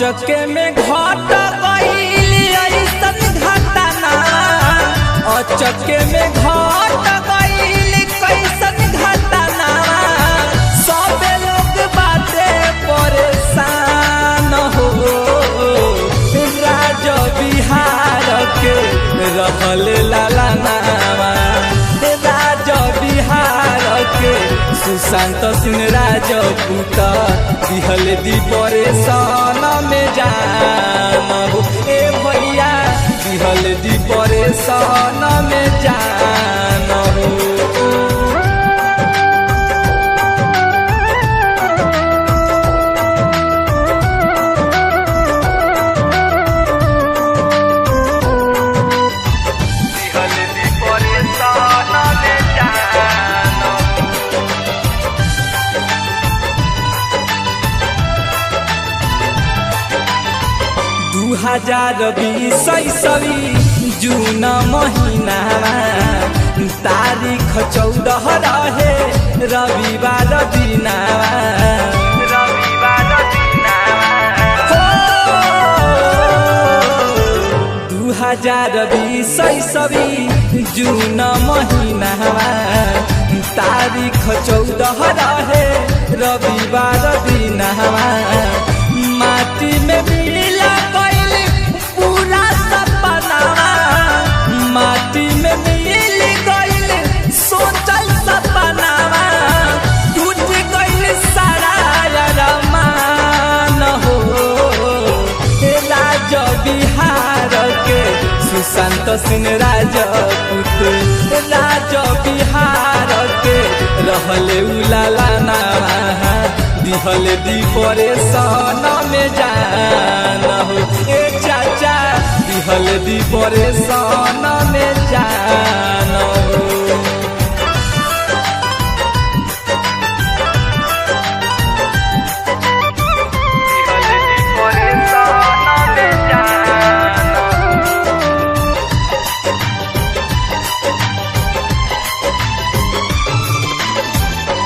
अचके में घट गइल ऐसन घटना, अचके में घट गइल कैसन घटना। सब लोग बाटे परेशान हो, राज बिहार के रहल लालनावा, राज बिहार के सुशांत सिंह राजपूत दिहल दी परेशान में जान हो। ए भैया दिहल दी परेशान में जान हो। हजार 20 जून महीना तारीख 14 रहे रविवार दिना, हो 2020 जून महीना तारीख 14 रहे रविवार दिना। माटी में मिला पूरा सपना, माटी में मिल गइल सोचल सपना, टूट गइल सारा अरमान हो। राज बिहार के सुशांत सिंह राजपूत, राज बिहार के रहले लालनावा, दिहल दी परेशान में जान हो। ए चाचा दिहल दी परेशान में जान हो।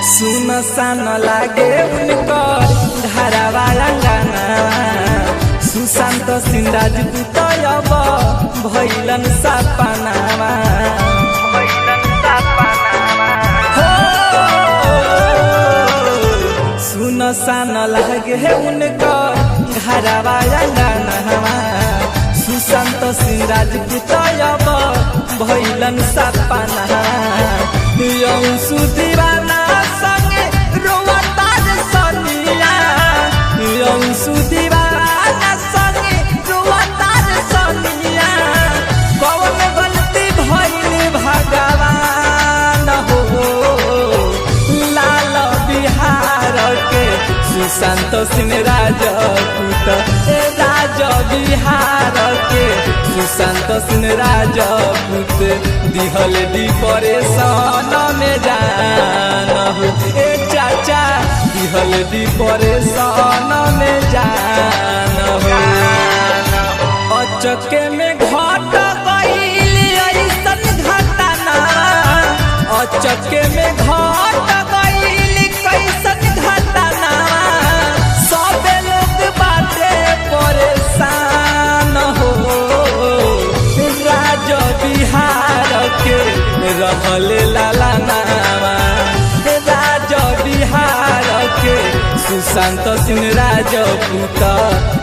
सुन सान लागे उनकर घरवा अंगना, सुशांत सिंह राजपूत अब भइलन सपनावा, हो सुन सान लागे उनकर घरवा अंगना, सुशांत सिंह राजपूत अब भइलन सपना। अंशु दीवाना संगे रोवतार सनिया, अंशु दीवाना संगे रोवतार सनिया। कौन गलती भइल भगवान हो, लाल बिहार के सुशांत सिंह राजपूत, राज बिहार के सुशांत सिंह राजपूत दिहल दी परेशान में जान हो। ए चाचा दिहल दी परेशान में जान हो। अचके में घट गइल ऐसन घटना, अचके में घट गइल कैसन घटना। सब लोग बाटे परेशान हो, राज बिहार के रहल लालनावा, राज बिहार के सुशांत सिंह राजपूत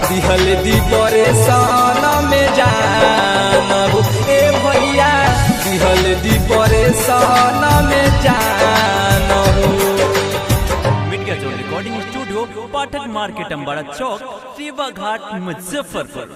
दिहल दी परेशान में जान हो। ए भैया दिहल दी परेशान में जान हो। Media zone recording studio Pathak market Ambada चौक, सेवा घाट, मुजफ्फरपुर।